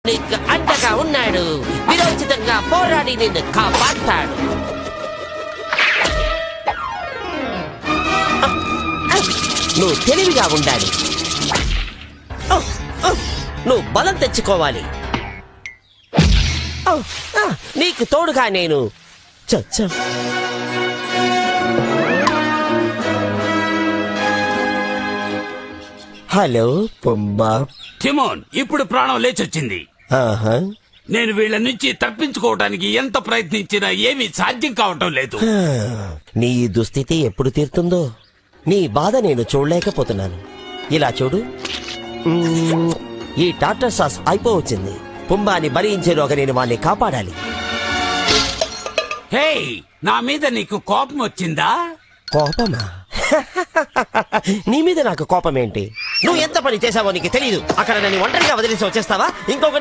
నీకు అండగా ఉన్నాడు. విరోచితంగా పోరాడి నిన్ను కాపాడతాడు. నువ్వు తెలివిగా ఉండాలి. నువ్వు బలం తెచ్చుకోవాలి. నీకు తోడుగా నేను చచ్చా. Hello Pumbaa. టిమోన్, ఇప్పుడు ప్రాణం లేచొచ్చింది. ఆహా. నేను వీళ్ళ నుంచి తప్పించుకోవడానికి ఎంత ప్రయత్నించినా ఏమీ సాధ్యం కావటం లేదు. నీ దుస్థితి ఎప్పుడు తీరుతుందో. నీ బాధ నేను చూడలేకపోతున్నాను. ఇలా చూడు, ఈ టాటర్ సాస్ అయిపోవచ్చింది. పుంబాని భరించేలోగా నేను వాణ్ణి కాపాడాలి. హే, నా మీద నీకు కోపం వచ్చిందా? కోపమా? నీ మీద నాకు కోపం ఏంటి? నువ్వు ఎంత పని చేశావో నీకు తెలీదు. అక్కడ నన్ను ఒంటరిగా వదిలేసి వచ్చేస్తావా? ఇంకొక